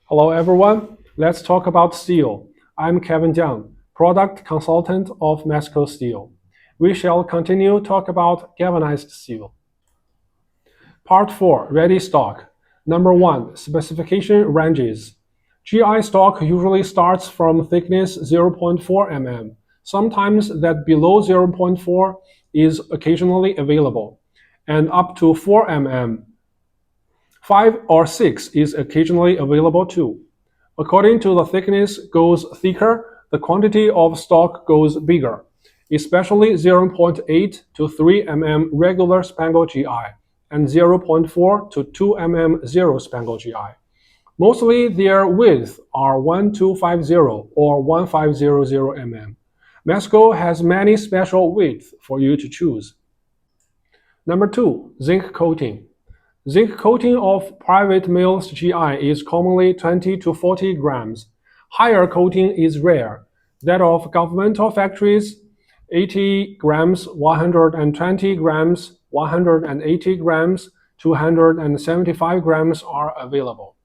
Hello everyone, let's talk about steel. I'm Kevin Jiang, product consultant of MESCO Steel. We shall continue talk about galvanized steel. Part 4, ready stock. Number 1, specification ranges. GI stock usually starts from thickness 0.4 mm. Sometimes that below 0.4 is occasionally available, and up to 4 mm. 5 or 6 is occasionally available too. According to the thickness goes thicker, the quantity of stock goes bigger, especially 0.8 to 3 mm regular spangle GI and 0.4 to 2 mm zero spangle GI. Mostly their width are 1250 or 1500 mm. MESCO has many special widths for you to choose. Number 2, zinc coating. Zinc coating of private mills GI is commonly 20 to 40 grams. Higher coating is rare. That of governmental factories, 80 grams, 120 grams, 180 grams, 275 grams are available.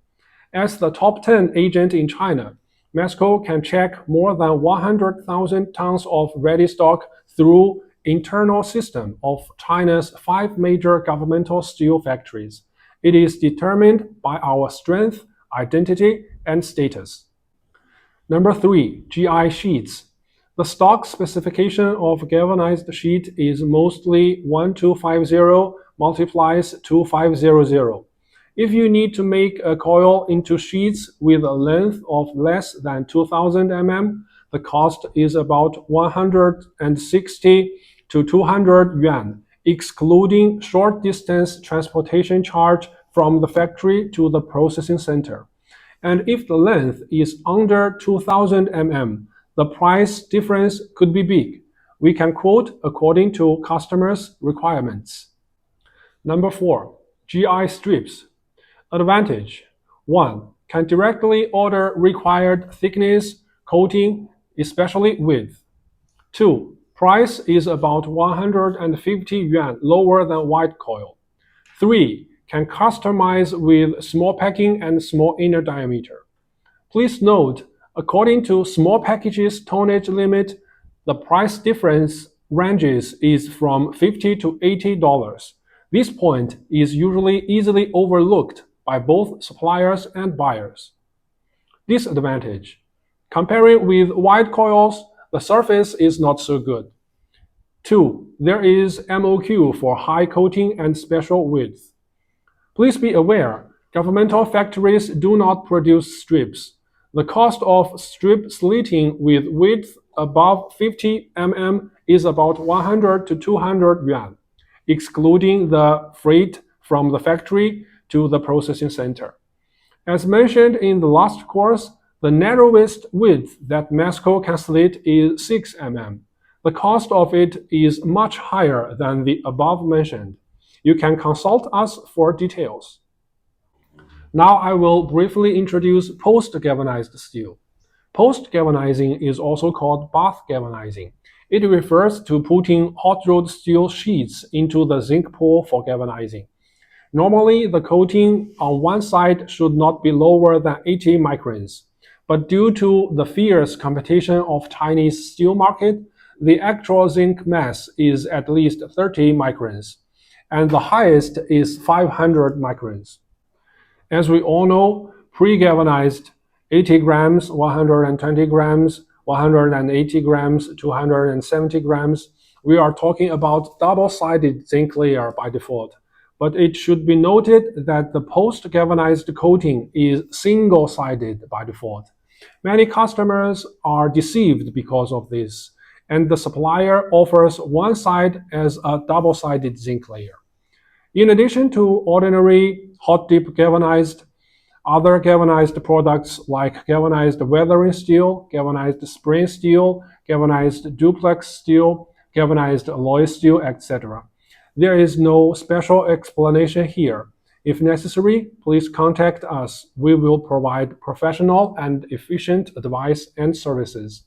As the top 10 agent in China, MESCO can check more than 100,000 tons of ready stock through internal system of China's 5 major governmental steel factories. It is determined by our strength, identity, and status. Number 3, GI sheets. The stock specification of galvanized sheet is mostly 1250 multiplies 2500. If you need to make a coil into sheets with a length of less than 2000 mm, the cost is about 160 to 200 yuan, excluding short distance transportation charge from the factory to the processing center. And if the length is under 2000 mm, the price difference could be big. We can quote according to customers' requirements. Number 4, GI strips. Advantage: 1. Can directly order required thickness, coating, especially width. 2. Price is about 150 yuan lower than white coil. 3. Can customize with small packing and small inner diameter. Please note, according to small packages tonnage limit, the price difference ranges is from $50 to $80. This point is usually easily overlooked by both suppliers and buyers. Disadvantage: comparing with wide coils, the surface is not so good. 2. There is MOQ for high coating and special width. Please be aware, governmental factories do not produce strips. The cost of strip slitting with width above 50 mm is about 100 to 200 yuan, excluding the freight from the factory to the processing center. As mentioned in the last course, the narrowest width that MESCO can slit is 6 mm. The cost of it is much higher than the above mentioned. You can consult us for details. Now I will briefly introduce post-galvanized steel. Post-galvanizing is also called bath galvanizing. It refers to putting hot-rolled steel sheets into the zinc pool for galvanizing. Normally, the coating on one side should not be lower than 80 microns, but due to the fierce competition of Chinese steel market, the actual zinc mass is at least 30 microns, and the highest is 500 microns. As we all know, pre-galvanized 80 grams, 120 grams, 180 grams, 270 grams, we are talking about double-sided zinc layer by default. But it should be noted that the post-galvanized coating is single-sided by default. Many customers are deceived because of this, and the supplier offers one side as a double-sided zinc layer. In addition to ordinary hot-dip galvanized, other galvanized products like galvanized weathering steel, galvanized spring steel, galvanized duplex steel, galvanized alloy steel, etc. There is no special explanation here. If necessary, please contact us. We will provide professional and efficient advice and services.